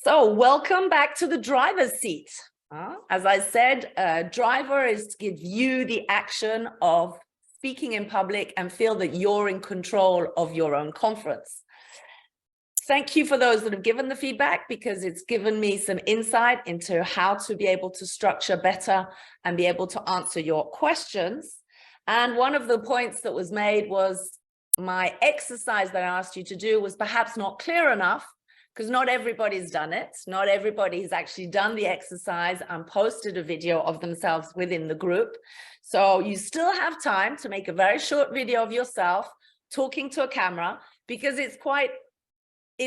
So welcome back to the driver's seat. As I said, driver is to give you the action of speaking in public and feel that you're in control of your own conference. Thank you for those that have given the feedback, because it's given me some insight into how to be able to structure better and be able to answer your questions. And one of the points that was made was my exercise that I asked you to do was perhaps not clear enough, because not everybody's done it. Not everybody has actually done the exercise and posted a video of themselves within the group. So you still have time to make a very short video of yourself talking to a camera, because it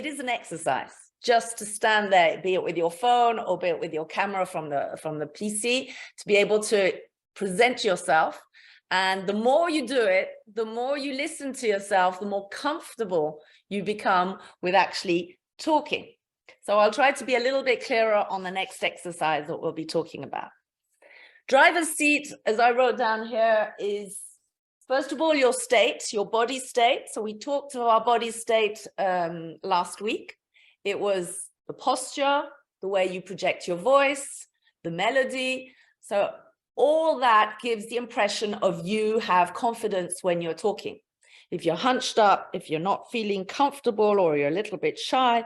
is an exercise just to stand there, be it with your phone or be it with your camera from the PC, to be able to present yourself. And the more you do it, the more you listen to yourself, the more comfortable you become with actually talking. So I'll try to be a little bit clearer on the next exercise that we'll be talking about. Driver's seat, as I wrote down here, is first of all your state, your body state. So we talked to our body state last week. It was the posture, the way you project your voice, the melody. So all that gives the impression of you have confidence when you're talking. If you're hunched up, if you're not feeling comfortable or you're a little bit shy,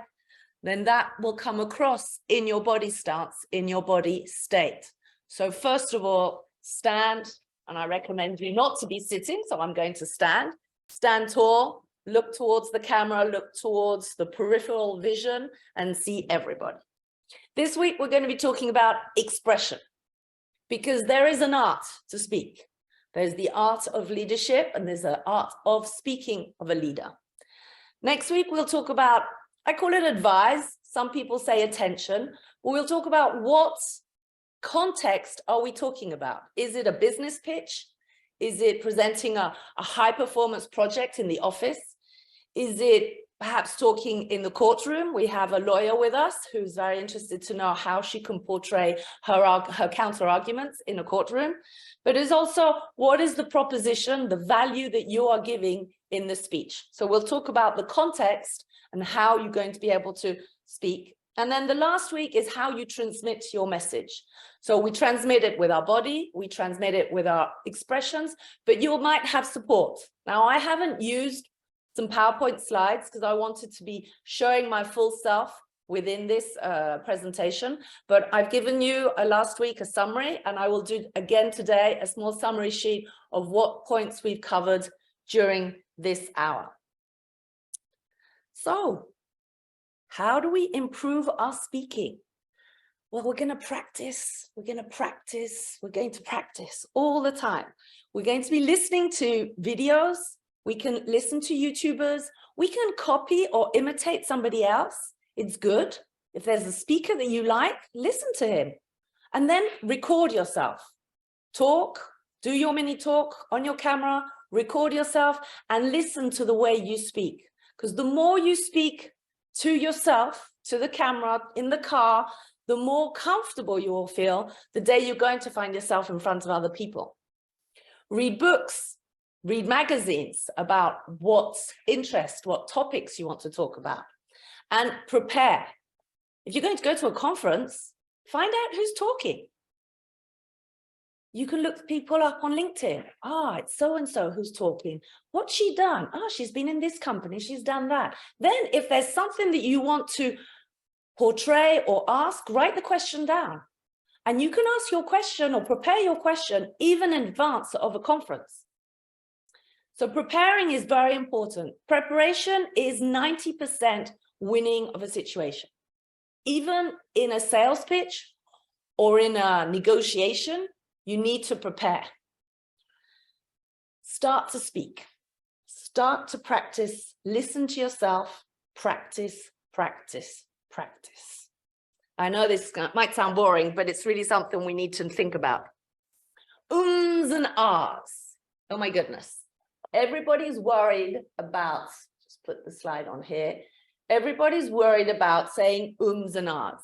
then that will come across in your body stance, in your body state. So first of all, stand, and I recommend you not to be sitting, so I'm going to stand. Stand tall, look towards the camera, look towards the peripheral vision, and see everybody. This week, we're going to be talking about expression, because there is an art to speak. There's the art of leadership, and there's the art of speaking of a leader. Next week, we'll talk about, I call it advise. Some people say attention. But we'll talk about what context are we talking about? Is it a business pitch? Is it presenting a high performance project in the office? Is it perhaps talking in the courtroom? We have a lawyer with us who's very interested to know how she can portray her counter arguments in a courtroom. But it's also, what is the proposition, the value that you are giving in the speech? So we'll talk about the context and how you're going to be able to speak. And then the last week is how you transmit your message. So we transmit it with our body, we transmit it with our expressions, but you might have support. Now, I haven't used some PowerPoint slides because I wanted to be showing my full self within this presentation, but I've given you last week a summary, and I will do again today a small summary sheet of what points we've covered during this hour. So how do we improve our speaking? Well, we're going to practice all the time. We're going to be listening to videos. We can listen to YouTubers. We can copy or imitate somebody else. It's good. If there's a speaker that you like, listen to him and then record yourself. Talk, do your mini talk on your camera, record yourself and listen to the way you speak. Because the more you speak to yourself, to the camera, in the car, the more comfortable you will feel the day you're going to find yourself in front of other people. Read books, read magazines about what topics you want to talk about, and prepare. If you're going to go to a conference, find out who's talking. You can look people up on LinkedIn. It's so-and-so who's talking. What's she done? She's been in this company, she's done that. Then if there's something that you want to portray or ask, write the question down. And you can ask your question or prepare your question even in advance of a conference. So preparing is very important. Preparation is 90% winning of a situation. Even in a sales pitch or in a negotiation, you need to prepare. Start to speak. Start to practice. Listen to yourself. Practice, practice, practice. I know this might sound boring, but it's really something we need to think about. Ums and ahs. Oh my goodness. Everybody's worried about, just put the slide on here. Everybody's worried about saying ums and ahs.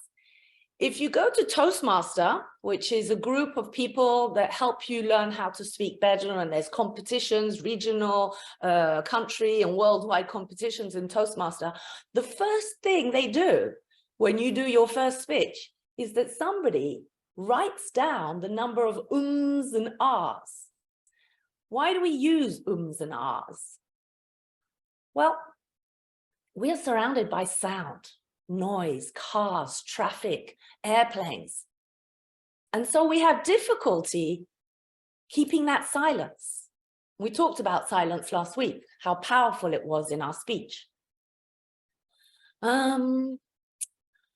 If you go to Toastmaster, which is a group of people that help you learn how to speak better, and there's competitions, regional, country and worldwide competitions in Toastmaster, the first thing they do when you do your first speech is that somebody writes down the number of ums and ahs. Why do we use ums and ahs? Well, we are surrounded by sound, noise, cars, traffic, airplanes. And so we have difficulty keeping that silence. We talked about silence last week, how powerful it was in our speech.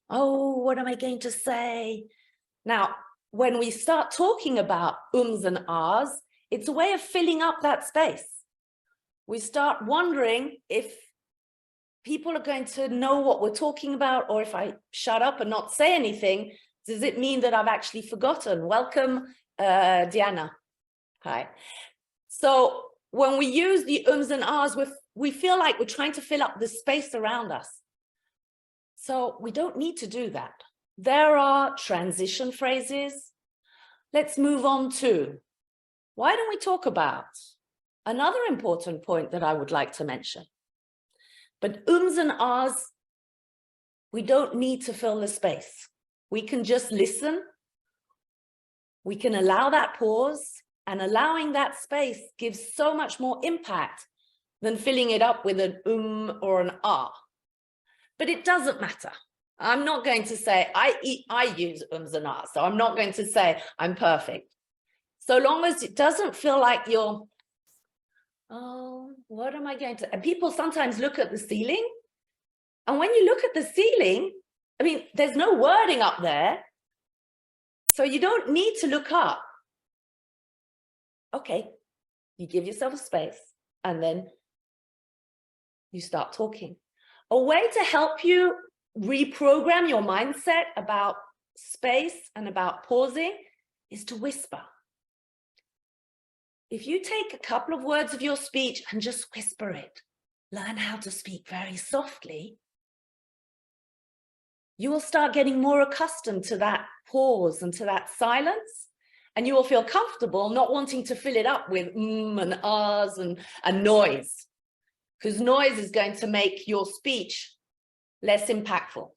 Oh, what am I going to say? Now, when we start talking about ums and ahs, it's a way of filling up that space. We start wondering if people are going to know what we're talking about, or if I shut up and not say anything, does it mean that I've actually forgotten? Welcome, Diana. Hi. So when we use the ums and ahs, we feel like we're trying to fill up the space around us. So we don't need to do that. There are transition phrases. Let's move on to, why don't we talk about another important point that I would like to mention? But ums and ahs, we don't need to fill the space. We can just listen. We can allow that pause, and allowing that space gives so much more impact than filling it up with an or an ah. But it doesn't matter. I'm not going to say, I use ums and ahs, so I'm not going to say I'm perfect. So long as it doesn't feel like you're, oh, what am I going to, and people sometimes look at the ceiling. And when you look at the ceiling, I mean, there's no wording up there. So you don't need to look up. Okay, you give yourself a space and then you start talking. A way to help you reprogram your mindset about space and about pausing is to whisper. If you take a couple of words of your speech and just whisper it, learn how to speak very softly, you will start getting more accustomed to that pause and to that silence, and you will feel comfortable not wanting to fill it up with and ahs and noise, because noise is going to make your speech less impactful.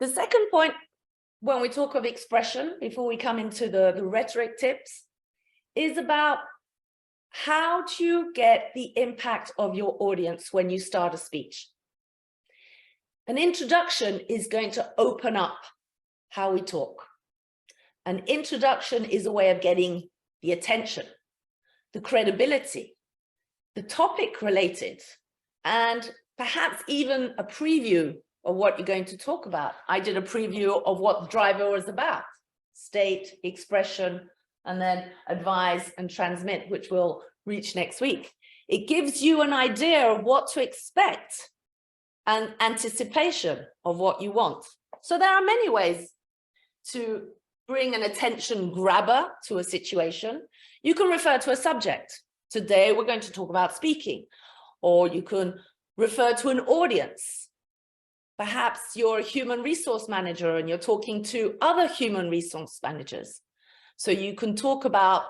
The second point, when we talk of expression, before we come into the rhetoric tips, is about how to get the impact of your audience when you start a speech. An introduction is going to open up how we talk. An introduction is a way of getting the attention, the credibility, the topic related, and perhaps even a preview of what you're going to talk about. I did a preview of what D.R.I.V.E.R is about: state, expression, and then advise and transmit, which we'll reach next week. It gives you an idea of what to expect and anticipation of what you want. So there are many ways to bring an attention grabber to a situation. You can refer to a subject. Today, we're going to talk about speaking, or you can refer to an audience. Perhaps you're a human resource manager and you're talking to other human resource managers. So you can talk about,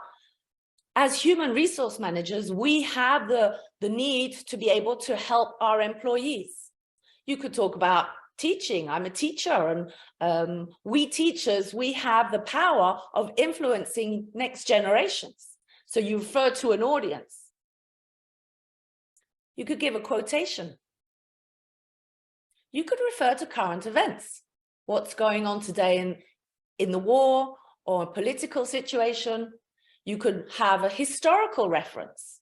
as human resource managers, we have the need to be able to help our employees. You could talk about teaching. I'm a teacher, and we teachers, we have the power of influencing next generations. So you refer to an audience. You could give a quotation. You could refer to current events. What's going on today in the war or a political situation. You could have a historical reference.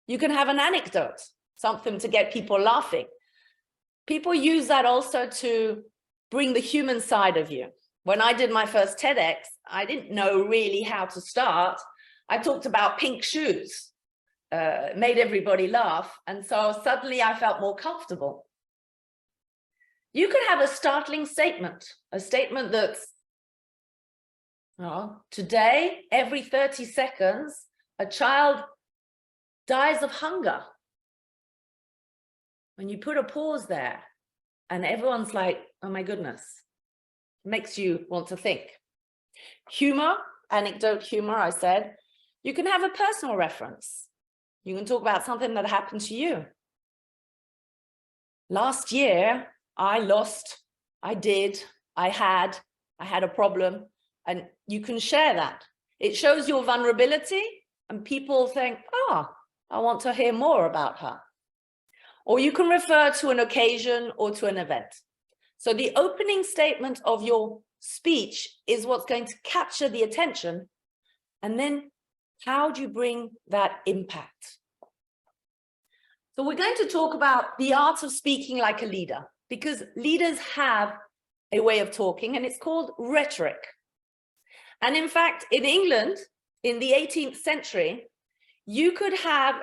You can have an anecdote, something to get people laughing. People use that also to bring the human side of you. When I did my first TEDx, I didn't know really how to start. I talked about pink shoes, made everybody laugh. And so suddenly I felt more comfortable. You could have a startling statement, a statement that's, today, every 30 seconds, a child dies of hunger. When you put a pause there and everyone's like, oh my goodness, it makes you want to think. Humor, anecdote humor, I said, you can have a personal reference. You can talk about something that happened to you. Last year, I lost, I had a problem, and you can share that. It shows your vulnerability, and people think, oh, I want to hear more about her. Or you can refer to an occasion or to an event. So the opening statement of your speech is what's going to capture the attention. And then how do you bring that impact? So we're going to talk about the art of speaking like a leader, because leaders have a way of talking, and it's called rhetoric. And in fact, in England, in the 18th century, you could have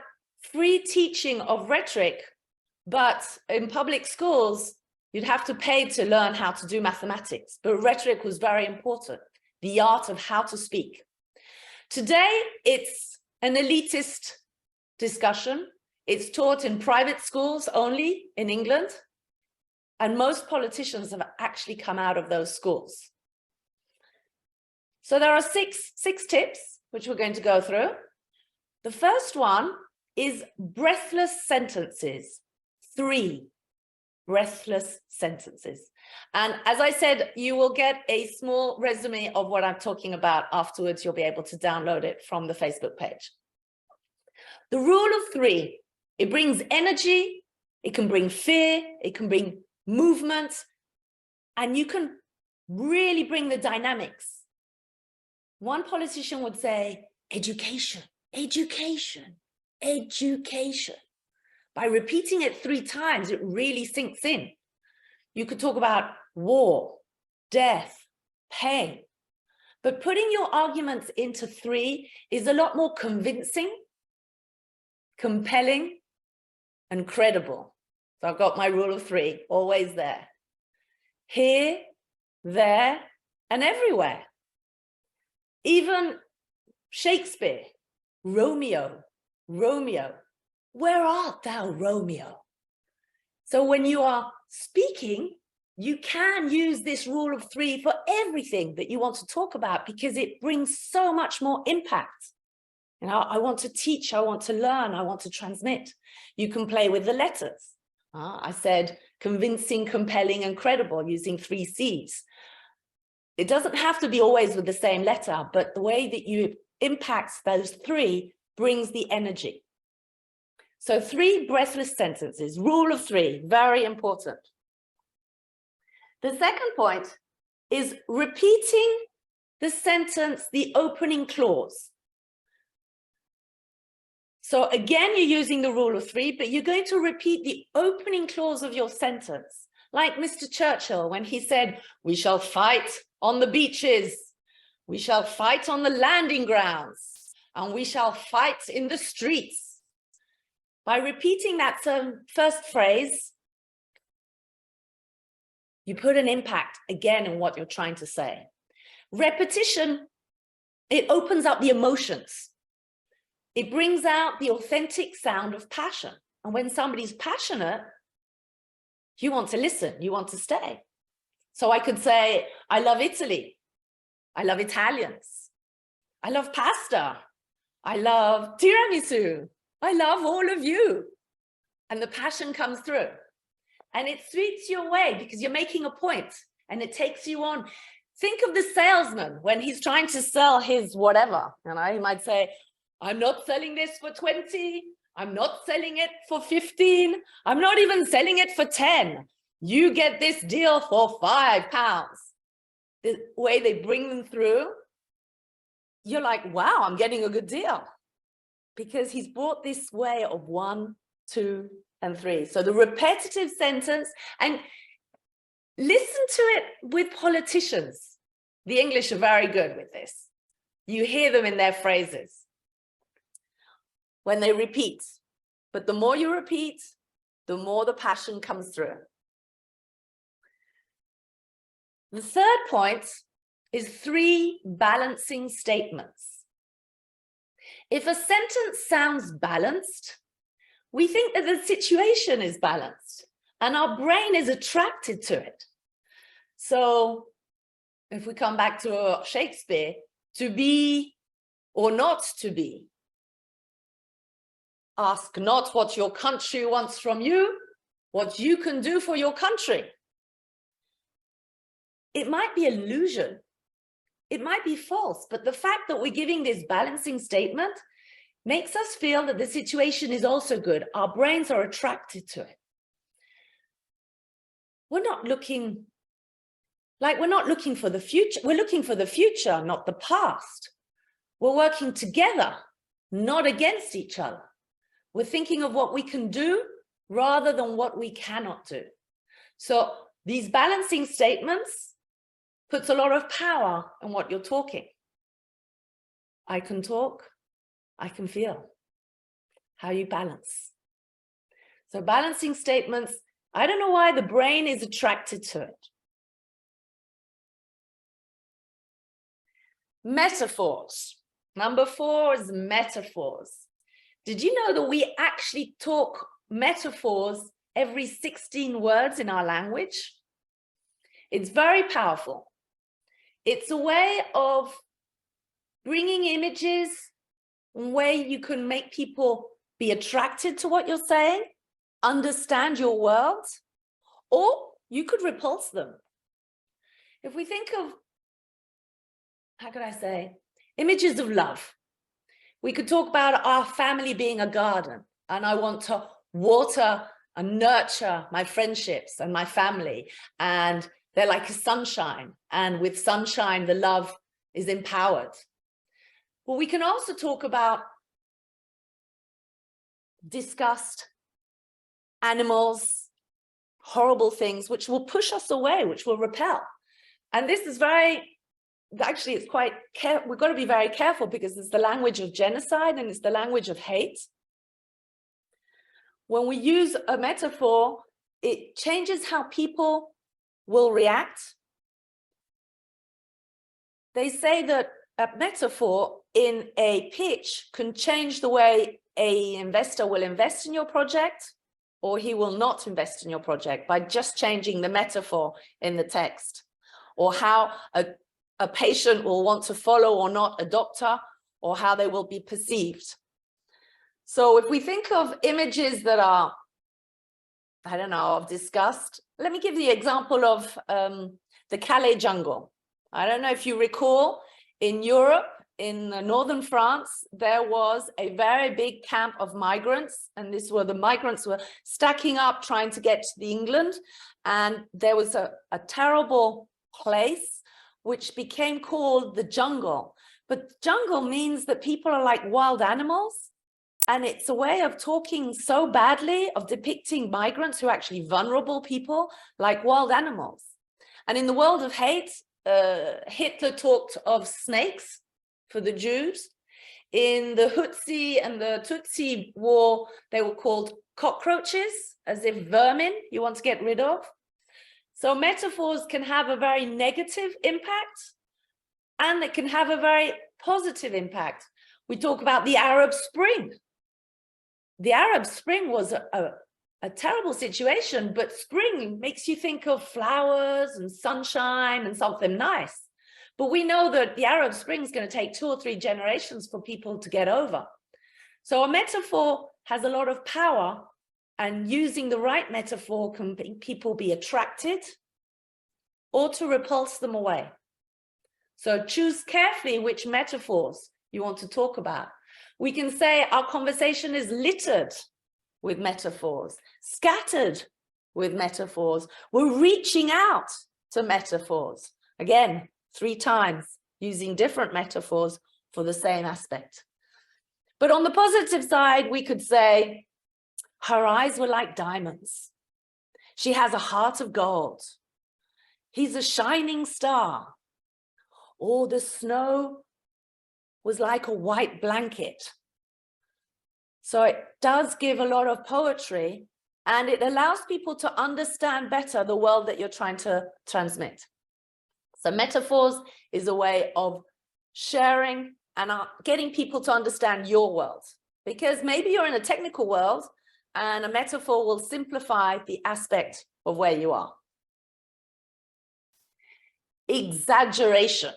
free teaching of rhetoric, but in public schools, you'd have to pay to learn how to do mathematics. But rhetoric was very important, the art of how to speak. Today, it's an elitist discussion. It's taught in private schools only in England. And most politicians have actually come out of those schools. So there are six tips, which we're going to go through. The first one is breathless sentences. 3 breathless sentences. And as I said, you will get a small resume of what I'm talking about afterwards. You'll be able to download it from the Facebook page. The rule of 3, it brings energy, it can bring fear, it can bring movement, and you can really bring the dynamics. One politician would say, education, education, education. By repeating it 3 times, it really sinks in. You could talk about war, death, pain, but putting your arguments into 3 is a lot more convincing, compelling, and credible. So I've got my rule of 3, always there. Here, there, and everywhere. Even Shakespeare, Romeo, Romeo. Where art thou, Romeo? So when you are speaking, you can use this rule of 3 for everything that you want to talk about, because it brings so much more impact. You know, I want to teach, I want to learn, I want to transmit. You can play with the letters. I said convincing, compelling, and credible using 3 C's. It doesn't have to be always with the same letter, but the way that you impact those 3 brings the energy. So 3 breathless sentences, rule of 3, very important. The second point is repeating the sentence, the opening clause. So again, you're using the rule of 3, but you're going to repeat the opening clause of your sentence. Like Mr. Churchill, when he said, we shall fight on the beaches, we shall fight on the landing grounds, and we shall fight in the streets. By repeating that first phrase, you put an impact again in what you're trying to say. Repetition, it opens up the emotions. It brings out the authentic sound of passion. And when somebody's passionate, you want to listen, you want to stay. So I could say, I love Italy. I love Italians. I love pasta. I love tiramisu. I love all of you. And the passion comes through. And it sweeps you away because you're making a point and it takes you on. Think of the salesman when he's trying to sell his whatever. You know, he might say, I'm not selling this for 20. I'm not selling it for 15. I'm not even selling it for 10. You get this deal for £5. The way they bring them through, you're like, wow, I'm getting a good deal. Because he's brought this way of 1, 2, and 3. So the repetitive sentence, and listen to it with politicians. The English are very good with this. You hear them in their phrases when they repeat. But the more you repeat, the more the passion comes through. The third point is 3 balancing statements. If a sentence sounds balanced, we think that the situation is balanced and our brain is attracted to it. So if we come back to Shakespeare, to be or not to be. Ask not what your country wants from you, what you can do for your country. It might be illusion. It might be false, but the fact that we're giving this balancing statement makes us feel that the situation is also good. Our brains are attracted to it. We're not looking for the future. We're looking for the future, not the past. We're working together, not against each other. We're thinking of what we can do rather than what we cannot do. So these balancing statements puts a lot of power in what you're talking. I can talk, I can feel. How you balance. So balancing statements, I don't know why the brain is attracted to it. Metaphors. Number 4 is metaphors. Did you know that we actually talk metaphors every 16 words in our language? It's very powerful. It's a way of bringing images, a way you can make people be attracted to what you're saying, understand your world, or you could repulse them. If we think of, how could I say, images of love, we could talk about our family being a garden, and I want to water and nurture my friendships and my family, and they're like a sunshine, and with sunshine, the love is empowered. But we can also talk about disgust, animals, horrible things, which will push us away, which will repel. And this is actually, it's quite, we've got to be very careful because it's the language of genocide and it's the language of hate. When we use a metaphor, it changes how people will react. They say that a metaphor in a pitch can change the way an investor will invest in your project, or he will not invest in your project by just changing the metaphor in the text, or how a patient will want to follow or not a doctor, or how they will be perceived. So if we think of images that are, I don't know, of disgust, let me give the example of the Calais jungle. I don't know if you recall, in Europe, in northern France, there was a very big camp of migrants, and the migrants were stacking up trying to get to England, and there was a terrible place which became called the jungle. But jungle means that people are like wild animals, and it's a way of talking so badly, of depicting migrants who are actually vulnerable people like wild animals. And in the world of hate, Hitler talked of snakes for the Jews. In the Hutsi and the Tutsi war, they were called cockroaches, as if vermin you want to get rid of. So metaphors can have a very negative impact, and it can have a very positive impact. We talk about the Arab Spring. The Arab Spring was a terrible situation, but spring makes you think of flowers and sunshine and something nice. But we know that the Arab Spring is going to take 2 or 3 generations for people to get over. So a metaphor has a lot of power, and using the right metaphor can make people be attracted or to repulse them away. So choose carefully which metaphors you want to talk about. We can say our conversation is littered with metaphors, scattered with metaphors. We're reaching out to metaphors. Again, 3 times, using different metaphors for the same aspect. But on the positive side, we could say, her eyes were like diamonds. She has a heart of gold. He's a shining star. Or the snow was like a white blanket. So it does give a lot of poetry, and it allows people to understand better the world that you're trying to transmit. So metaphors is a way of sharing and getting people to understand your world, because maybe you're in a technical world and a metaphor will simplify the aspect of where you are. Exaggeration.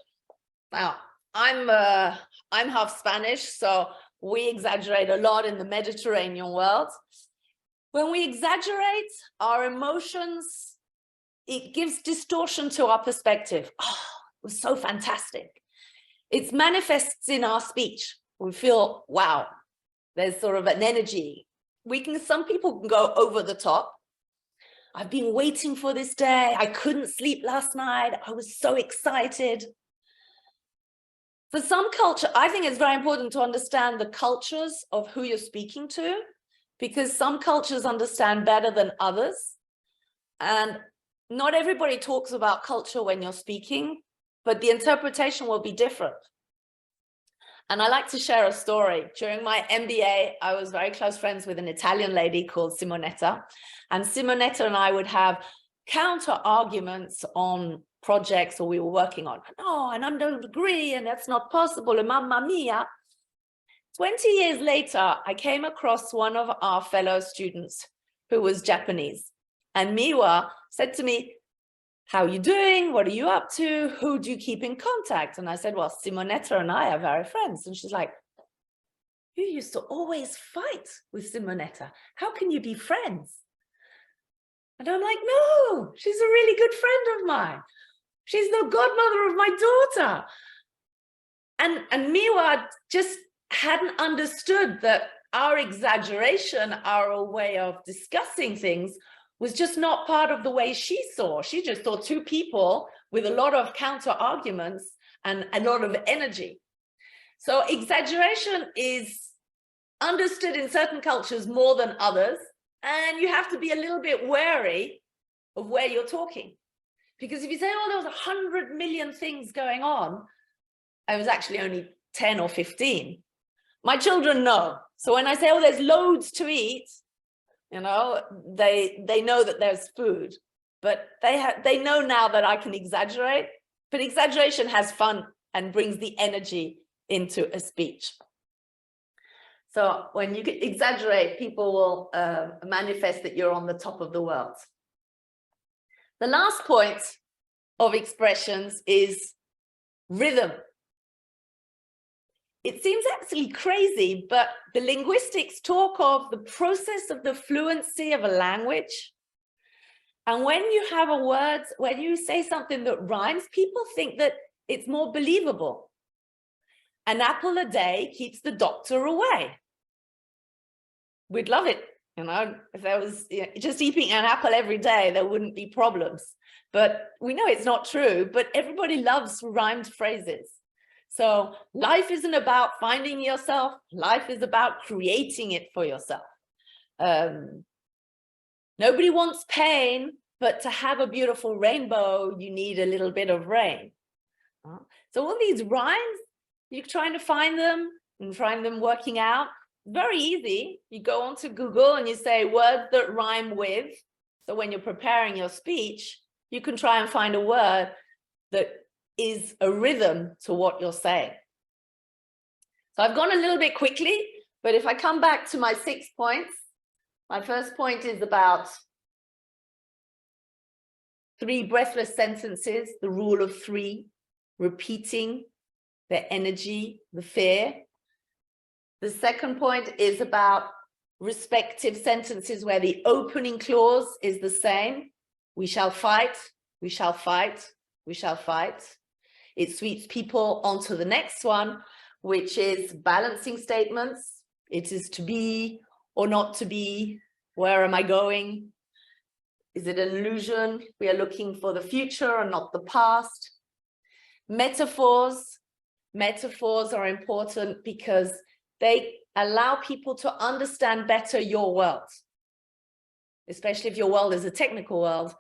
Now, I'm half Spanish, so We exaggerate a lot in the Mediterranean world. When we exaggerate our emotions, it gives distortion to our perspective. Oh, it was so fantastic. It manifests in our speech. We feel, wow, there's sort of an energy. Some people can go over the top. I've been waiting for this day. I couldn't sleep last night. I was so excited. For some culture, I think it's very important to understand the cultures of who you're speaking to, because some cultures understand better than others. And not everybody talks about culture when you're speaking, but the interpretation will be different. And I like to share a story. During my MBA, I was very close friends with an Italian lady called Simonetta. And Simonetta and I would have counter arguments on projects that we were working on. Oh, and I don't agree, and that's not possible, and mamma mia. 20 years later, I came across one of our fellow students who was Japanese. And Miwa said to me, how are you doing? What are you up to? Who do you keep in contact? And I said, well, Simonetta and I are very friends. And she's like, you used to always fight with Simonetta. How can you be friends? And I'm like, no, she's a really good friend of mine. She's the godmother of my daughter. And Miwa just hadn't understood that our exaggeration, our way of discussing things was just not part of the way she saw. She just saw two people with a lot of counter arguments and a lot of energy. So exaggeration is understood in certain cultures more than others. And you have to be a little bit wary of where you're talking. Because if you say, oh, there was 100 million things going on, I was actually only 10 or 15. My children know. So when I say, oh, there's loads to eat, you know, they know that there's food, but they know now that I can exaggerate, but exaggeration has fun and brings the energy into a speech. So when you exaggerate, people will manifest that you're on the top of the world. The last point of expressions is rhythm. It seems absolutely crazy, but the linguistics talk of the process of the fluency of a language. And when you have a word, when you say something that rhymes, people think that it's more believable. An apple a day keeps the doctor away. We'd love it, you know, if there was just eating an apple every day, there wouldn't be problems. But we know it's not true, but everybody loves rhymed phrases. So life isn't about finding yourself. Life is about creating it for yourself. Nobody wants pain, but to have a beautiful rainbow, you need a little bit of rain. So all these rhymes, you're trying to find them and find them working out. Very easy. You go onto Google and you say words that rhyme with. So when you're preparing your speech, you can try and find a word that is a rhythm to what you're saying. So I've gone a little bit quickly, but if I come back to my 6 points, my first point is about 3 breathless sentences, the rule of 3, repeating, the energy, the fear. The second point is about respective sentences where the opening clause is the same. We shall fight, we shall fight, we shall fight. It sweeps people onto the next one, which is balancing statements. It is to be or not to be. Where am I going? Is it an illusion? We are looking for the future and not the past. Metaphors. Metaphors are important because they allow people to understand better your world. Especially if your world is a technical world,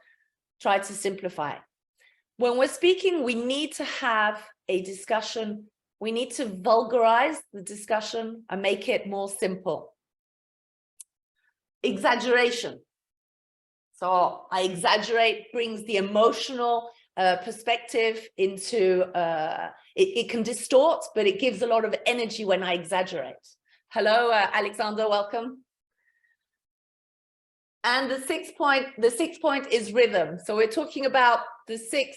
try to simplify it. When we're speaking, we need to have a discussion. We need to vulgarize the discussion and make it more simple. Exaggeration. So I exaggerate brings the emotional perspective into, it can distort, but it gives a lot of energy when I exaggerate. Hello, Alexander, welcome. And the sixth point is rhythm. So we're talking about the 6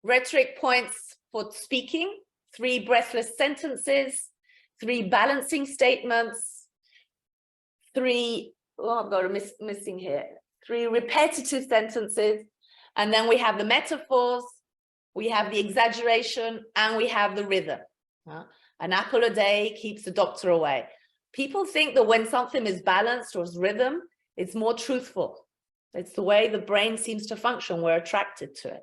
rhetoric points for speaking, 3 breathless sentences, 3 balancing statements, 3, oh, I've got a missing here, 3 repetitive sentences, and then we have the metaphors, we have the exaggeration, and we have the rhythm. An apple a day keeps the doctor away. People think that when something is balanced or is rhythm, it's more truthful. It's the way the brain seems to function. We're attracted to it.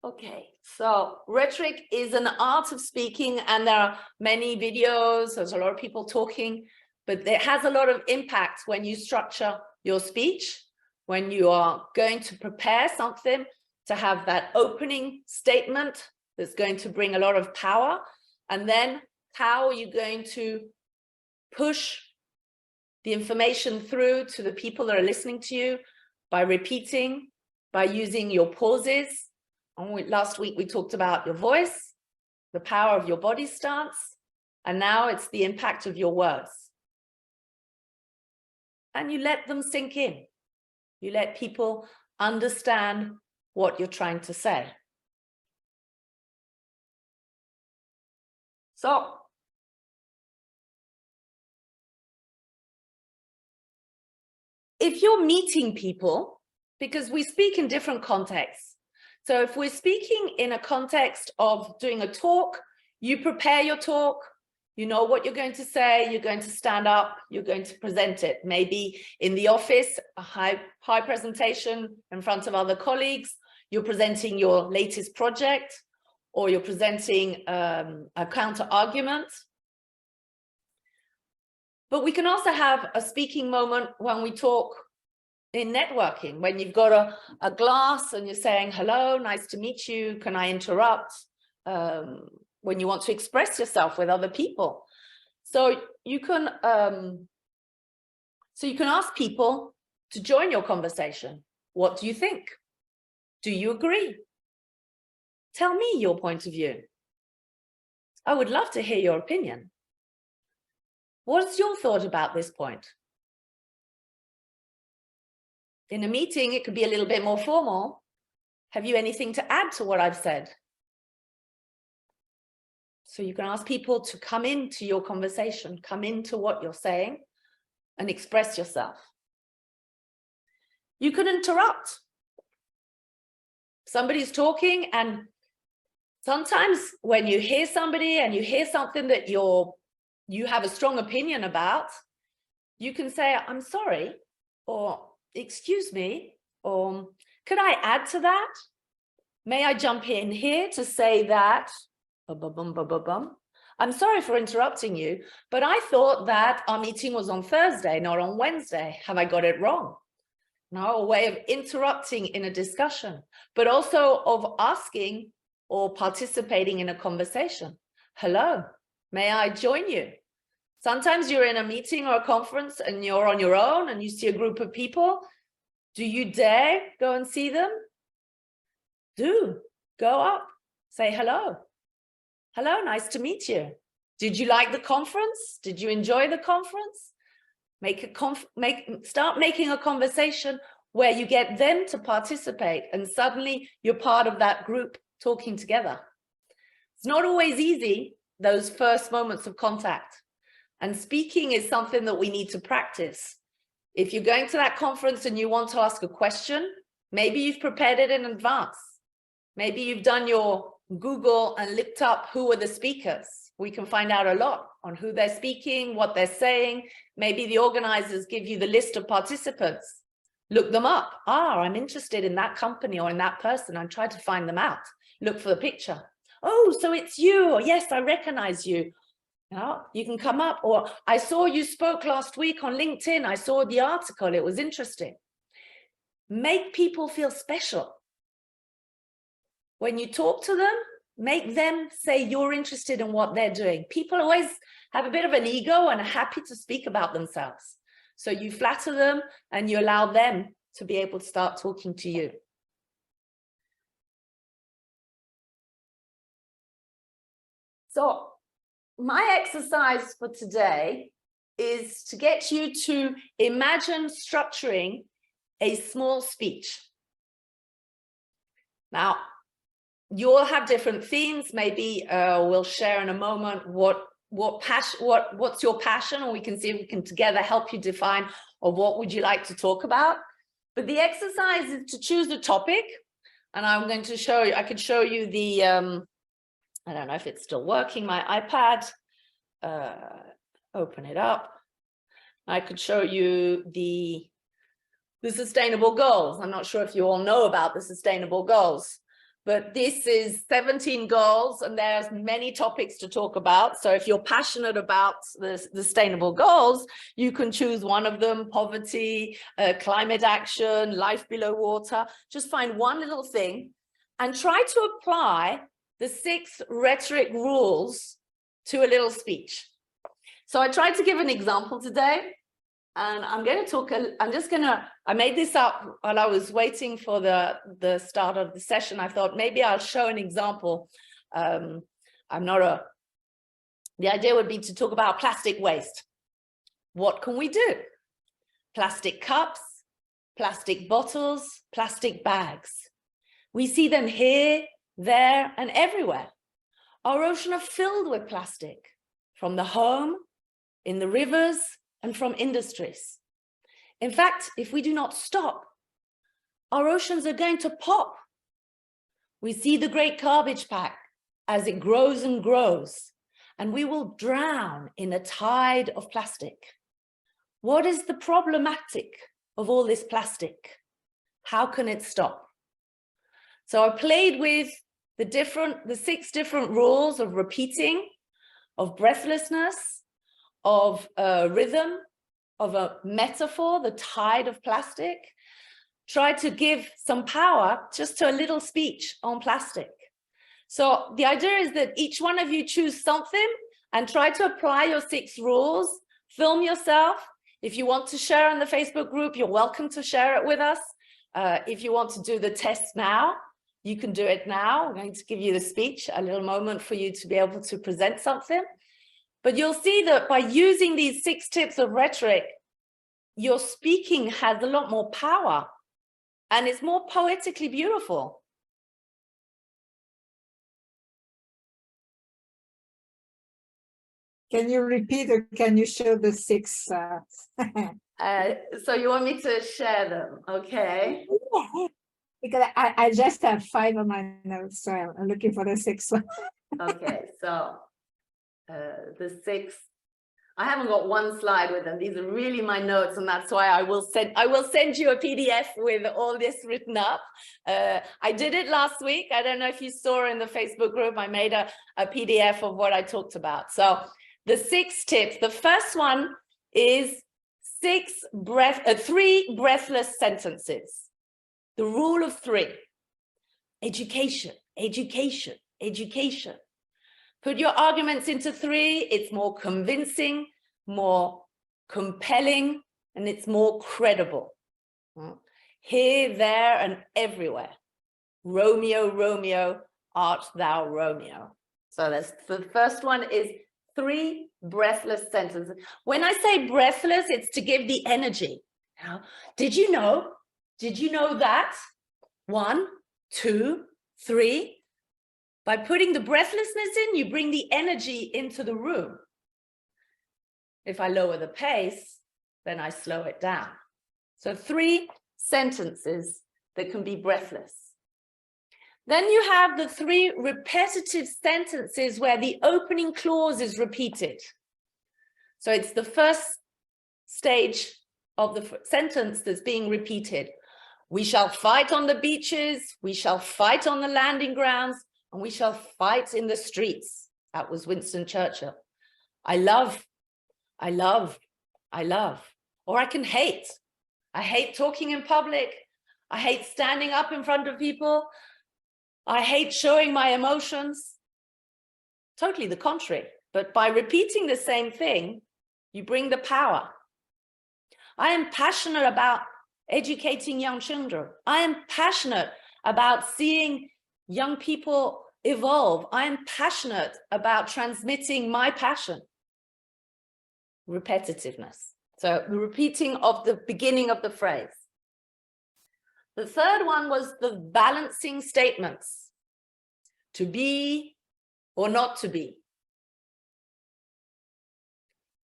Okay, so rhetoric is an art of speaking, and there are many videos, there's a lot of people talking, but it has a lot of impact when you structure your speech, when you are going to prepare something, to have that opening statement that's going to bring a lot of power, and then how are you going to push the information through to the people that are listening to you by repeating, by using your pauses. Last week we talked about your voice, the power of your body stance, and now it's the impact of your words. And you let them sink in. You let people understand what you're trying to say. So, if you're meeting people, because we speak in different contexts. So if we're speaking in a context of doing a talk, you prepare your talk, you know what you're going to say, you're going to stand up, you're going to present it. Maybe in the office, a high presentation in front of other colleagues, you're presenting your latest project, or you're presenting a counter argument. But we can also have a speaking moment when we talk in networking, when you've got a glass and you're saying, hello, nice to meet you, can I interrupt? When you want to express yourself with other people. So you can ask people to join your conversation. What do you think? Do you agree? Tell me your point of view. I would love to hear your opinion. What's your thought about this point? In a meeting, it could be a little bit more formal. Have you anything to add to what I've said? So you can ask people to come into your conversation, come into what you're saying, and express yourself. You can interrupt. Somebody's talking, and sometimes when you hear somebody and you hear something that you have a strong opinion about, you can say, I'm sorry, or excuse me, or could I add to that? May I jump in here to say that, I'm sorry for interrupting you, but I thought that our meeting was on Thursday, not on Wednesday. Have I got it wrong? No, a way of interrupting in a discussion, but also of asking or participating in a conversation. Hello, may I join you? Sometimes you're in a meeting or a conference and you're on your own and you see a group of people. Do you dare go and see them? Do. Go up, say hello. Hello, nice to meet you. Did you like the conference? Did you enjoy the conference? Start making a conversation where you get them to participate, and suddenly you're part of that group talking together. It's not always easy, those first moments of contact. And speaking is something that we need to practice. If you're going to that conference and you want to ask a question, maybe you've prepared it in advance. Maybe you've done your Google and looked up who are the speakers. We can find out a lot on who they're speaking, what they're saying. Maybe the organizers give you the list of participants. Look them up. I'm interested in that company or in that person. I'm trying to find them out. Look for the picture. Oh, so it's you. Or, yes, I recognize you. You can come up. Or I saw you spoke last week on LinkedIn. I saw the article. It was interesting. Make people feel special. When you talk to them, make them say you're interested in what they're doing. People always have a bit of an ego and are happy to speak about themselves. So you flatter them and you allow them to be able to start talking to you. So my exercise for today is to get you to imagine structuring a small speech. Now, you'll have different themes. Maybe we'll share in a moment what's your passion, or we can see if we can together help you define, or what would you like to talk about. But the exercise is to choose a topic, and I'm going to show you, I could show you the, I don't know if it's still working, my iPad, open it up. I could show you the sustainable goals. I'm not sure if you all know about the sustainable goals, but this is 17 goals, and there's many topics to talk about. So if you're passionate about the sustainable goals, you can choose one of them: poverty, climate action, life below water. Just find one little thing and try to apply the 6 rhetoric rules to a little speech. So I tried to give an example today, and I'm going to talk, I made this up while I was waiting for the start of the session. I thought maybe I'll show an example. The idea would be to talk about plastic waste. What can we do? Plastic cups, plastic bottles, plastic bags. We see them here, there, and everywhere. Our oceans are filled with plastic, from the home, in the rivers, and from industries. In fact, if we do not stop, our oceans are going to pop. We see the great garbage pack as it grows and grows, and we will drown in a tide of plastic. What is the problematic of all this plastic? How can it stop? So I played with the 6 different rules of repeating, of breathlessness, of a rhythm, of a metaphor, the tide of plastic. Try to give some power just to a little speech on plastic. So the idea is that each one of you choose something and try to apply your 6 rules. Film yourself. If you want to share on the Facebook group, you're welcome to share it with us. If you want to do the test now, you can do it now. I'm going to give you the speech, a little moment for you to be able to present something. But you'll see that by using these 6 tips of rhetoric, your speaking has a lot more power, and it's more poetically beautiful. Can you repeat, or can you show the 6? So you want me to share them, okay? Yeah, because I just have 5 on my notes, so I'm looking for the 6th one. Okay, so the 6, I haven't got one slide with them. These are really my notes, and that's why I will send you a PDF with all this written up. I did it last week. I don't know if you saw in the Facebook group, I made a PDF of what I talked about. So the 6 tips, the first one is 3 breathless sentences. The rule of 3: education, education, education. Put your arguments into 3. It's more convincing, more compelling, and it's more credible. Here, there, and everywhere. Romeo, Romeo, art thou Romeo? So that's the first one, is 3 breathless sentences. When I say breathless, it's to give the energy. Did you know? Did you know that? 1, 2, 3. By putting the breathlessness in, you bring the energy into the room. If I lower the pace, then I slow it down. So 3 sentences that can be breathless. Then you have the 3 repetitive sentences where the opening clause is repeated. So it's the first stage of the sentence that's being repeated. We shall fight on the beaches, we shall fight on the landing grounds, and we shall fight in the streets. That was Winston Churchill. I love, I love, I love. Or I can hate. I hate talking in public. I hate standing up in front of people. I hate showing my emotions. Totally the contrary. But by repeating the same thing, you bring the power. I am passionate about educating young children. I am passionate about seeing young people evolve. I am passionate about transmitting my passion. Repetitiveness. So the repeating of the beginning of the phrase. The third one was the balancing statements. to be or not to be.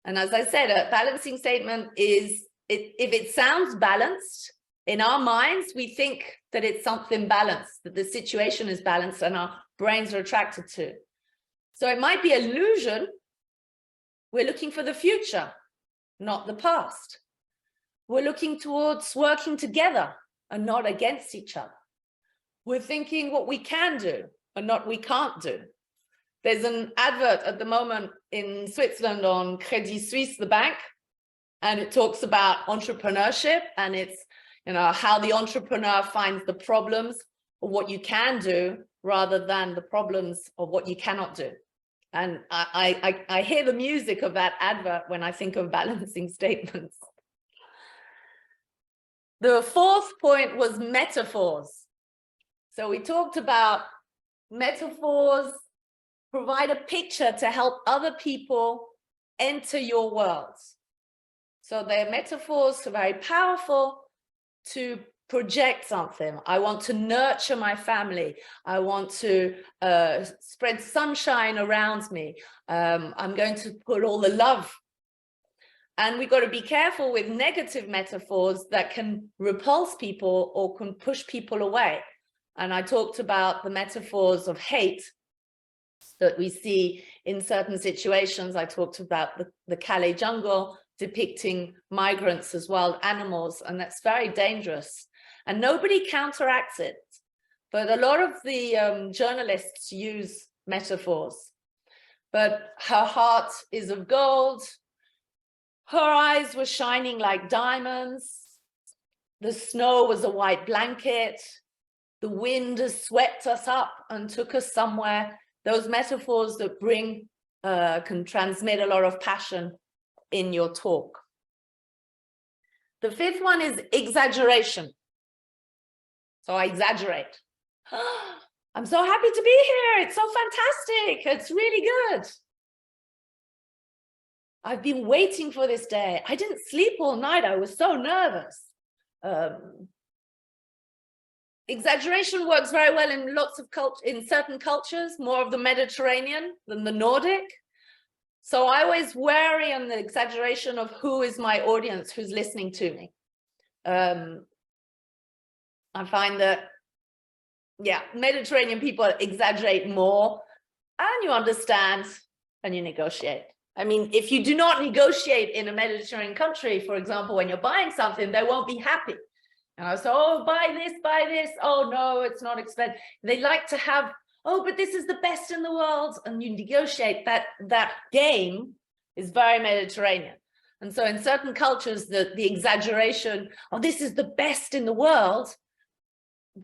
And as I said, a balancing statement is, if it sounds balanced, in our minds, we think that it's something balanced, that the situation is balanced and our brains are attracted to. So it might be illusion. We're looking for the future, not the past. We're looking towards working together and not against each other. We're thinking what we can do and not we can't do. There's an advert at the moment in Switzerland on Credit Suisse, the bank, and it talks about entrepreneurship, and it's, you know, how the entrepreneur finds the problems of what you can do rather than the problems of what you cannot do. And I hear the music of that advert when I think of balancing statements. The fourth point was metaphors. So we talked about metaphors provide a picture to help other people enter your world. So their metaphors are very powerful to project something. I want to nurture my family. I want to spread sunshine around me. I'm going to put all the love. And we've got to be careful with negative metaphors that can repulse people or can push people away. And I talked about the metaphors of hate that we see in certain situations. I talked about the Calais jungle depicting migrants as wild animals, and that's very dangerous. And nobody counteracts it. But a lot of the journalists use metaphors. But her heart is of gold. Her eyes were shining like diamonds. The snow was a white blanket. The wind has swept us up and took us somewhere. Those metaphors that can transmit a lot of passion in your talk. The fifth one is exaggeration. So I exaggerate. I'm so happy to be here. It's so fantastic. It's really good. I've been waiting for this day. I didn't sleep all night. I was so nervous. Exaggeration works very well in lots of in certain cultures, more of the Mediterranean than the Nordic. So I always worry on the exaggeration of who is my audience, who's listening to me. I find that, yeah, Mediterranean people exaggerate more, and you understand and you negotiate. I mean, if you do not negotiate in a Mediterranean country, for example, when you're buying something, they won't be happy. And I say, oh, buy this, buy this. Oh, no, it's not expensive. They like to have, oh, but this is the best in the world. And you negotiate that game is very Mediterranean. And so in certain cultures, the exaggeration, oh, this is the best in the world,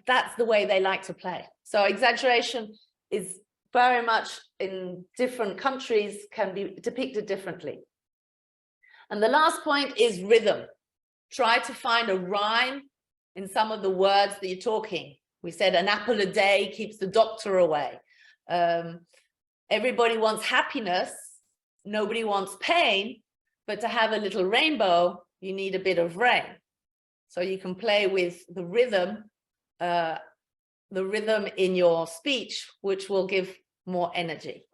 that's the way they like to play. So exaggeration is very much in different countries can be depicted differently. And the last point is rhythm. Try to find a rhyme in some of the words that you're talking. We said an apple a day keeps the doctor away. Everybody wants happiness. Nobody wants pain. But to have a little rainbow, you need a bit of rain. So you can play with the rhythm in your speech, which will give more energy.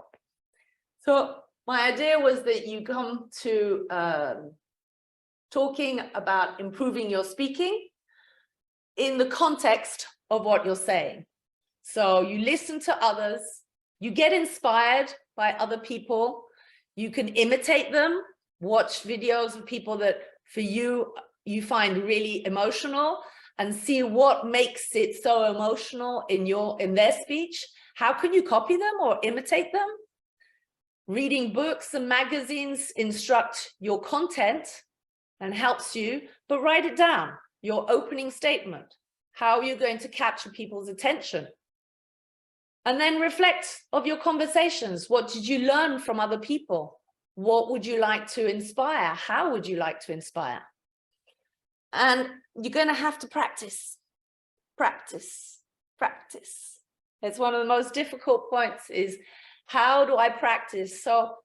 So my idea was that you come to talking about improving your speaking in the context of what you're saying. So you listen to others, you get inspired by other people, you can imitate them, watch videos of people that for you find really emotional, and see what makes it so emotional in their speech. How can you copy them or imitate them? Reading books and magazines instruct your content and helps you, but write it down, your opening statement. How are you going to capture people's attention? And then reflect of your conversations. What did you learn from other people? What would you like to inspire? How would you like to inspire? And you're going to have to practice, practice, practice. It's one of the most difficult points is, how do I practice? So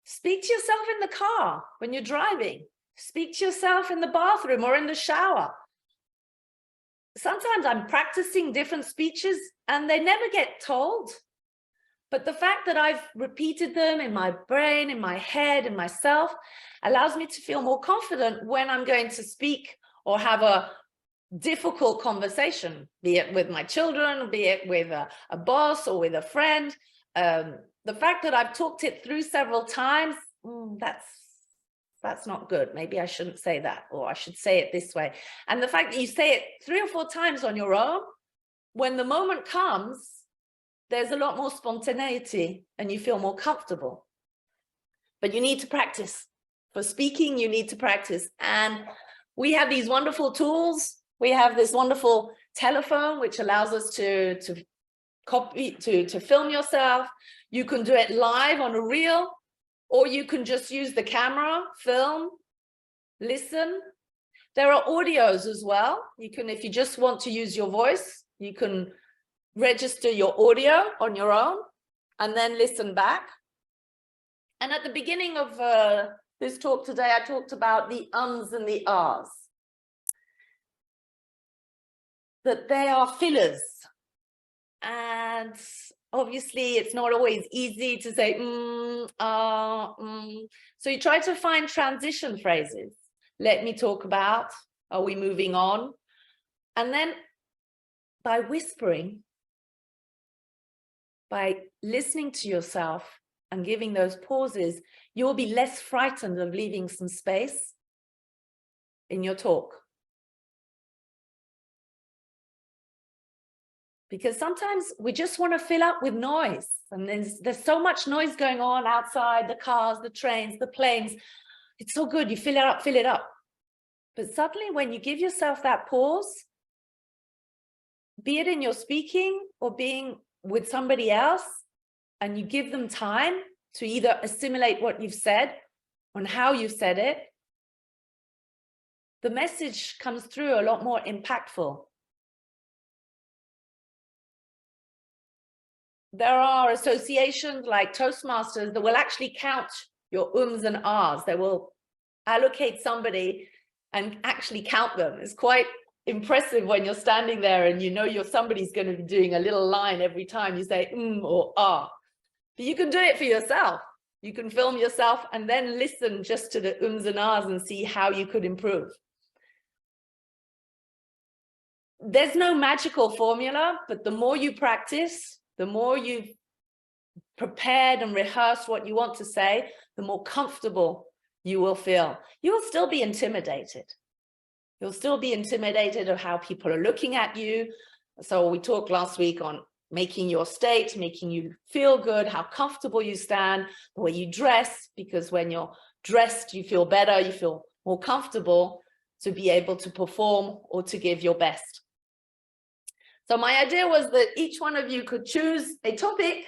speak to yourself in the car when you're driving. Speak to yourself in the bathroom or in the shower. Sometimes I'm practicing different speeches and they never get told. But the fact that I've repeated them in my brain, in my head, in myself, allows me to feel more confident when I'm going to speak or have a difficult conversation, be it with my children, be it with a boss or with a friend. The fact that I've talked it through several times, that's not good. Maybe I shouldn't say that, or I should say it this way. And the fact that you say it 3 or 4 times on your own, when the moment comes, there's a lot more spontaneity and you feel more comfortable. But you need to practice. For speaking, you need to practice. And we have these wonderful tools. We have this wonderful telephone, which allows us to film yourself. You can do it live on a reel, or you can just use the camera, film, listen. There are audios as well. You can, if you just want to use your voice, you can register your audio on your own and then listen back. And at the beginning of this talk today, I talked about the ums and the ahs, that they are fillers. And obviously it's not always easy to say So you try to find transition phrases. Let me talk about, are we moving on? And then by whispering, by listening to yourself and giving those pauses, you'll be less frightened of leaving some space in your talk. Because sometimes we just want to fill up with noise, and there's so much noise going on outside, the cars, the trains, the planes. It's so good, you fill it up, fill it up. But suddenly when you give yourself that pause, be it in your speaking or being with somebody else, and you give them time to either assimilate what you've said and how you said it, the message comes through a lot more impactful. There are associations like Toastmasters that will actually count your ums and ahs. They will allocate somebody and actually count them. It's quite impressive when you're standing there and you know somebody's going to be doing a little line every time you say or ah. But you can do it for yourself. You can film yourself and then listen just to the ums and ahs and see how you could improve. There's no magical formula, but the more you practice, the more you've prepared and rehearsed what you want to say, the more comfortable you will feel. You will still be intimidated. You'll still be intimidated of how people are looking at you. So we talked last week on making your state, making you feel good, how comfortable you stand, the way you dress, because when you're dressed, you feel better, you feel more comfortable to be able to perform or to give your best. So my idea was that each one of you could choose a topic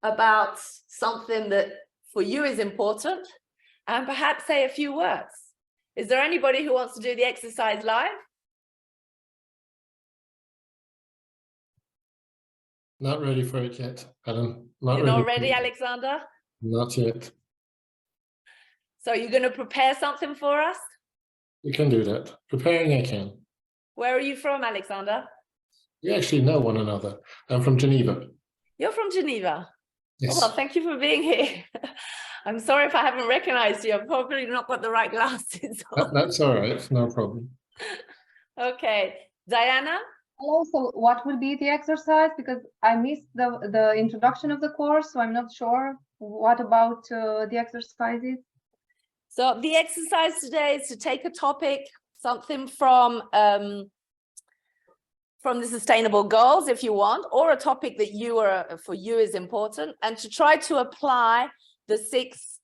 about something that for you is important and perhaps say a few words. Is there anybody who wants to do the exercise live? Not ready for it yet, Helen. You're not ready, Alexander? Not yet. So you're going to prepare something for us? You can do that. Preparing, I can. Where are you from, Alexander? We actually know one another. I'm from Geneva. You're from Geneva? Yes. Oh, well, thank you for being here. I'm sorry if I haven't recognized you. I've probably not got the right glasses on. That's all right. No problem. Okay. Diana? Hello, so what will be the exercise? Because I missed the introduction of the course, so I'm not sure. What about the exercises? So the exercise today is to take a topic, something from the sustainable goals, if you want, or a topic that for you is important, and to try to apply the 6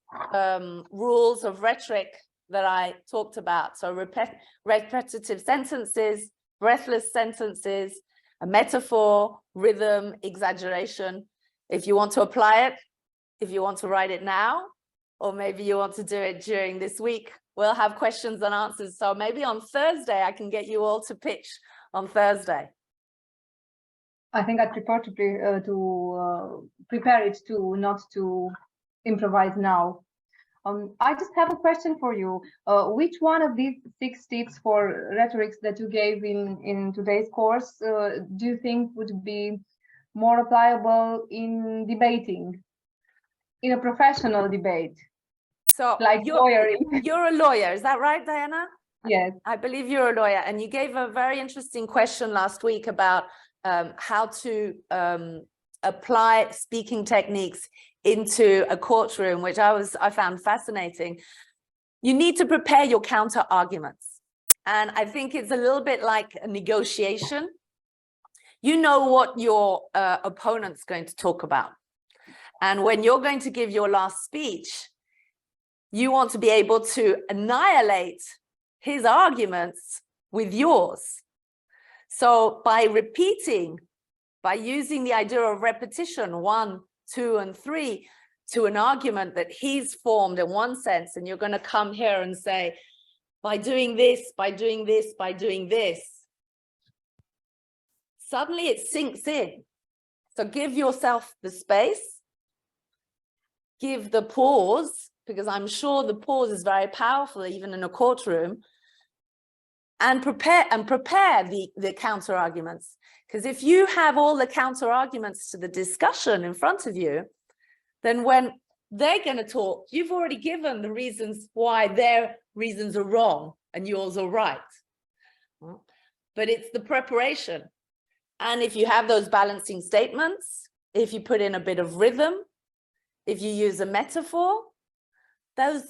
rules of rhetoric that I talked about. So repetitive sentences, breathless sentences, a metaphor, rhythm, exaggeration. If you want to apply it, if you want to write it now, or maybe you want to do it during this week, we'll have questions and answers. So maybe on Thursday, I can get you all to pitch on Thursday. I think I prefer to prepare it to not to improvise now. I just have a question for you. Which one of these 6 tips for rhetorics that you gave in today's course do you think would be more applicable in debating, in a professional debate, So like lawyering? You're a lawyer, is that right, Diana? Yes. I believe you're a lawyer, and you gave a very interesting question last week about how to apply speaking techniques into a courtroom, which I found fascinating. You need to prepare your counter arguments. And I think it's a little bit like a negotiation. You know what your opponent's going to talk about. And when you're going to give your last speech, you want to be able to annihilate his arguments with yours. So by repeating, by using the idea of repetition, 1, 2, and 3, to an argument that he's formed in one sense, and you're going to come here and say, by doing this, by doing this, by doing this, suddenly it sinks in. So give yourself the space, give the pause, because I'm sure the pause is very powerful, even in a courtroom, and prepare the counter arguments. Because if you have all the counter arguments to the discussion in front of you, then when they're going to talk, you've already given the reasons why their reasons are wrong and yours are right. But it's the preparation. And if you have those balancing statements, if you put in a bit of rhythm, if you use a metaphor, those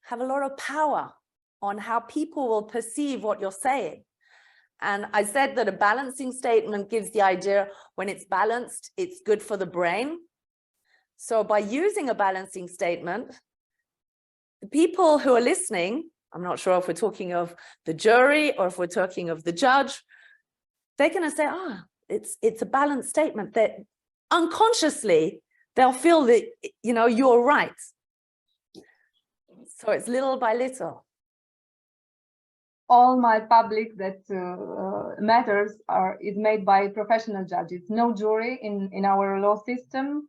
have a lot of power on how people will perceive what you're saying. And I said that a balancing statement gives the idea when it's balanced, it's good for the brain. So by using a balancing statement, the people who are listening, I'm not sure if we're talking of the jury or if we're talking of the judge, they're going to say, it's a balanced statement, that unconsciously they'll feel that, you're right. So it's little by little. All my public that matters is made by professional judges. No jury in our law system,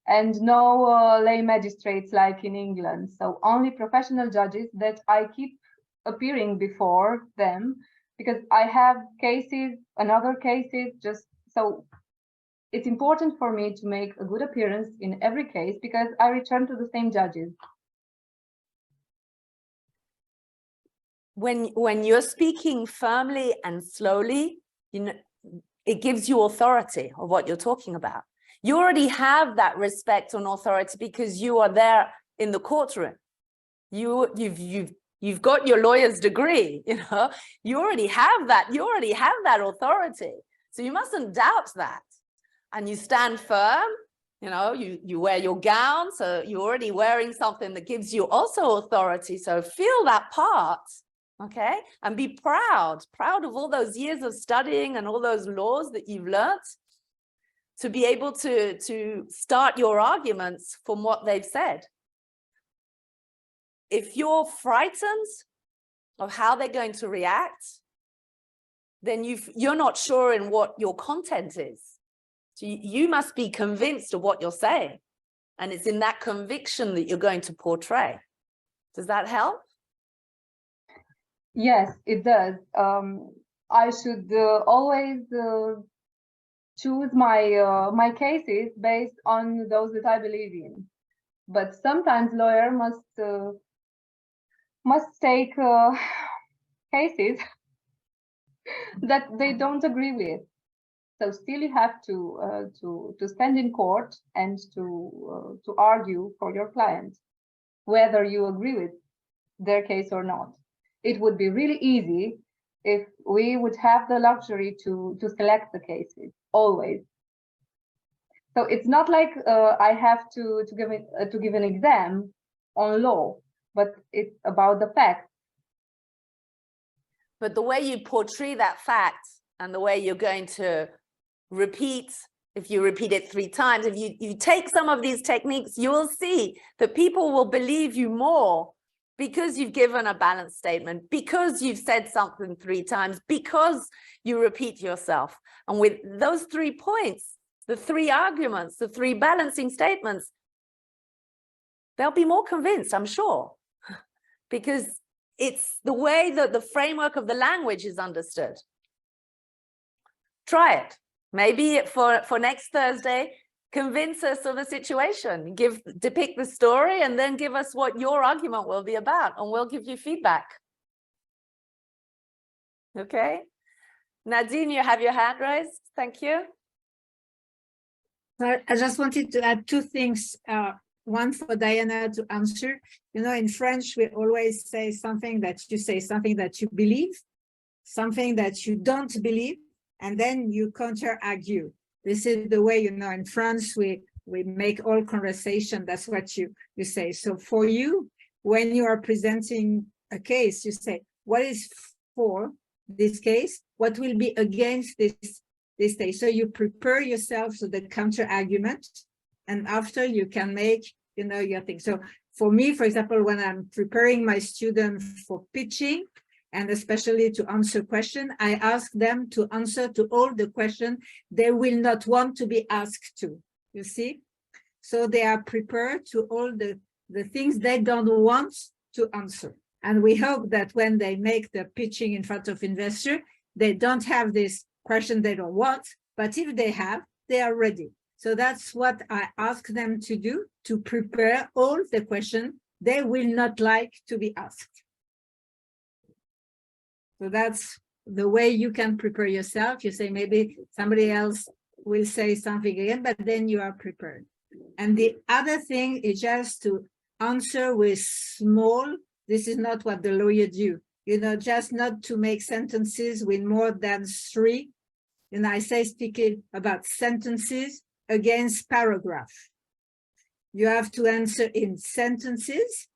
and no lay magistrates like in England. So only professional judges that I keep appearing before them, because I have cases and other cases, just so it's important for me to make a good appearance in every case, because I return to the same judges. When you're speaking firmly and slowly, it gives you authority of what you're talking about. You already have that respect and authority because you are there in the courtroom. You've got your lawyer's degree, you already have that. You already have that authority. So you mustn't doubt that. And you stand firm, you wear your gown, so you're already wearing something that gives you also authority. So feel that part. Okay, and be proud of all those years of studying and all those laws that you've learnt, to be able to start your arguments from what they've said. If you're frightened of how they're going to react, then you're not sure in what your content is. So you must be convinced of what you're saying, and it's in that conviction that you're going to portray. Does that help? Yes, it does. I should always choose my cases based on those that I believe in. But sometimes lawyer must take cases that they don't agree with. So still you have to stand in court and to argue for your client, whether you agree with their case or not. It would be really easy if we would have the luxury to select the cases always. So it's not like I have to give an exam on law, but it's about the facts. But the way you portray that fact and the way you're going to repeat, if you repeat it 3 times, if you take some of these techniques, you will see that people will believe you more, because you've given a balanced statement, because you've said something 3 times, because you repeat yourself. And with those 3 points, the 3 arguments, the 3 balancing statements, they'll be more convinced, I'm sure, because it's the way that the framework of the language is understood. Try it. Maybe for next Thursday, convince us of a situation, depict the story, and then give us what your argument will be about, and we'll give you feedback. Okay. Nadine, you have your hand raised. Thank you. I just wanted to add two things. One for Diana to answer. You know, in French, we always say something that you believe, something that you don't believe, and then you counter argue. This is the way, you know, in France, we make all conversation. That's what you say. So for you, when you are presenting a case, you say, what is for this case? What will be against this case? So you prepare yourself to the counter argument, and after you can make, you know, your thing. So for me, for example, when I'm preparing my student for pitching, and especially to answer questions, I ask them to answer to all the questions they will not want to be asked to, you see? So they are prepared to all the things they don't want to answer. And we hope that when they make the pitching in front of investor, they don't have this question they don't want, but if they have, they are ready. So that's what I ask them to do, to prepare all the questions they will not like to be asked. So that's the way you can prepare yourself. You say maybe somebody else will say something again, but then you are prepared. And the other thing is just to answer with small. This is not what the lawyer do. You know, just not to make sentences with more than 3. And I say speaking about sentences against paragraph. You have to answer in sentences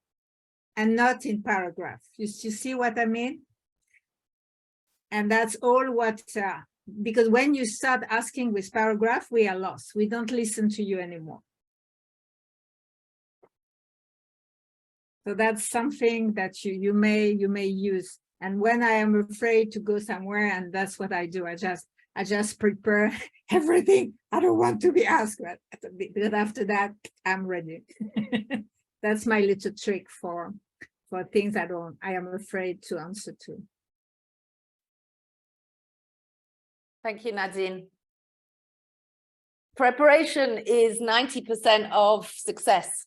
and not in paragraph. You see what I mean? And that's all what, because when you start asking with paragraph, we are lost. We don't listen to you anymore. So that's something that you may use. And when I am afraid to go somewhere, and that's what I do, I just prepare everything. I don't want to be asked, but after that, I'm ready. That's my little trick for things I am afraid to answer to. Thank you, Nadine. Preparation is 90% of success.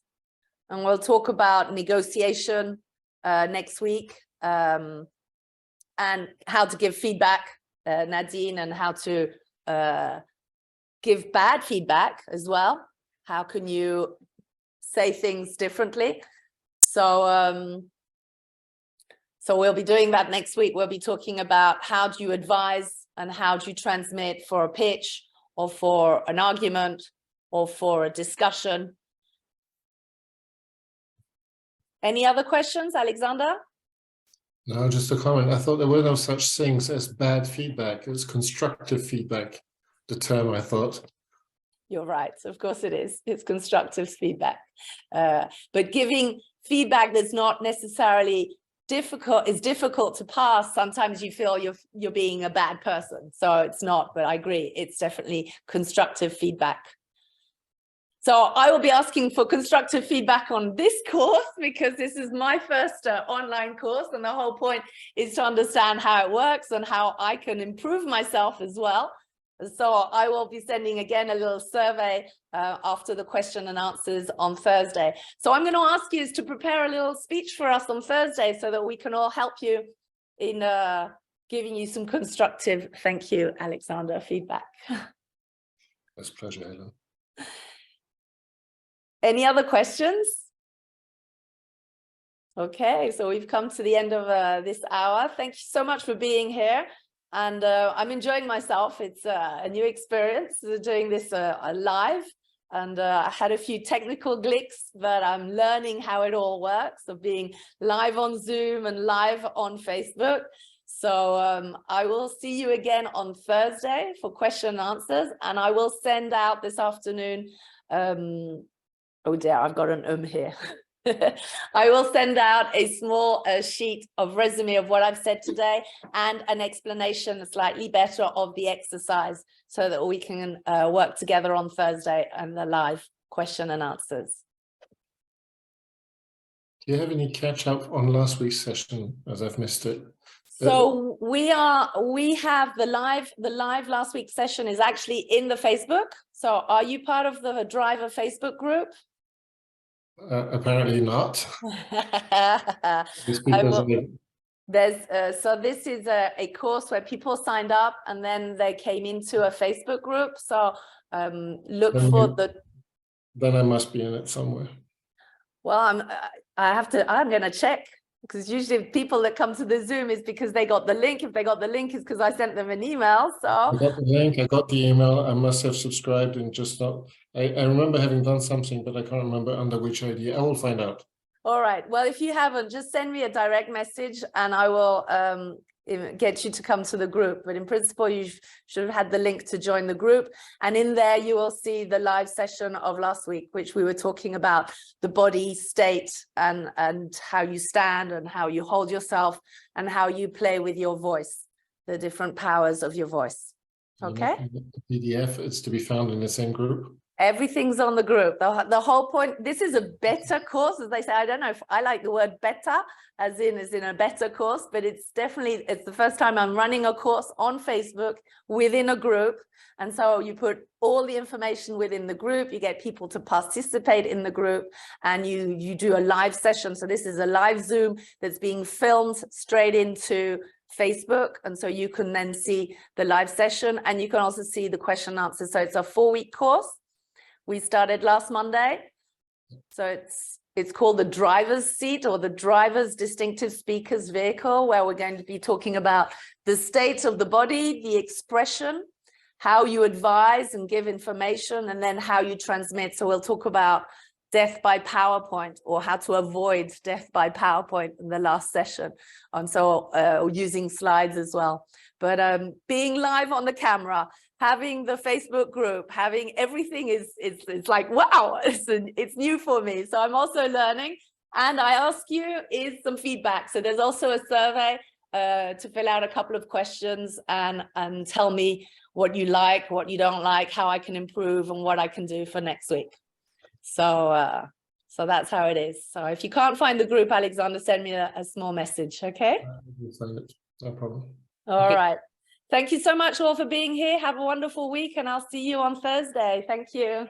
And we'll talk about negotiation next week, and how to give feedback, Nadine, and how to give bad feedback as well. How can you say things differently? So, so we'll be doing that next week. We'll be talking about how do you advise and how do you transmit for a pitch or for an argument or for a discussion. Any other questions, Alexander? No, just a comment. I thought there were no such things as bad feedback. It was constructive feedback, the term, I thought. You're right. Of course it is. It's constructive feedback. But giving feedback that's not necessarily difficult to pass. Sometimes you feel you're being a bad person. So it's not, but I agree. It's definitely constructive feedback. So I will be asking for constructive feedback on this course because this is my first online course, and the whole point is to understand how it works and how I can improve myself as well. So I will be sending again a little survey after the question and answers on Thursday. So I'm going to ask you to prepare a little speech for us on Thursday so that we can all help you in giving you some constructive, thank you, Alexander, feedback. It's a pleasure, Helen. Any other questions? Okay, so we've come to the end of this hour. Thank you so much for being here. And I'm enjoying myself. It's a new experience doing this live. And I had a few technical glitches, but I'm learning how it all works, of being live on Zoom and live on Facebook. So I will see you again on Thursday for question and answers. And I will send out this afternoon, oh dear, I've got an here. I will send out a small sheet of resume of what I've said today and an explanation slightly better of the exercise so that we can work together on Thursday and the live question and answers. Do you have any catch up on last week's session, as I've missed it? So we have the live last week's session is actually in the Facebook. So are you part of the driver Facebook group? Apparently not. So this is a course where people signed up and then they came into a Facebook group. So then I must be in it somewhere. Well, I'm going to check, because usually people that come to the Zoom is because they got the link. If they got the link, it's because I sent them an email. So I got the link, I got the email, I must have subscribed and just not. I remember having done something, but I can't remember under which ID. I will find out. All right. Well, if you haven't, just send me a direct message and I will get you to come to the group. But in principle, you should have had the link to join the group. And in there, you will see the live session of last week, which we were talking about the body state and how you stand and how you hold yourself and how you play with your voice, the different powers of your voice. Okay. The PDF, it's to be found in the same group. Everything's on the group. The whole point, this is a better course, as they say. I don't know if I like the word better as in a better course, but it's the first time I'm running a course on Facebook within a group. And so you put all the information within the group, you get people to participate in the group, and you do a live session. So this is a live Zoom that's being filmed straight into Facebook. And so you can then see the live session and you can also see the question and answer. So it's a 4-week course. We started last Monday. So it's called the driver's seat, or the driver's distinctive speaker's vehicle, where we're going to be talking about the state of the body, the expression, how you advise and give information, and then how you transmit. So we'll talk about death by PowerPoint, or how to avoid death by PowerPoint in the last session. And so using slides as well. But being live on the camera, having the Facebook group, having everything it's like, wow, it's new for me. So I'm also learning. And I ask you is some feedback. So there's also a survey to fill out a couple of questions and tell me what you like, what you don't like, how I can improve, and what I can do for next week. So that's how it is. So if you can't find the group, Alexander, send me a small message, okay? We'll find it. No problem. All right. Thank you so much all for being here. Have a wonderful week, and I'll see you on Thursday. Thank you.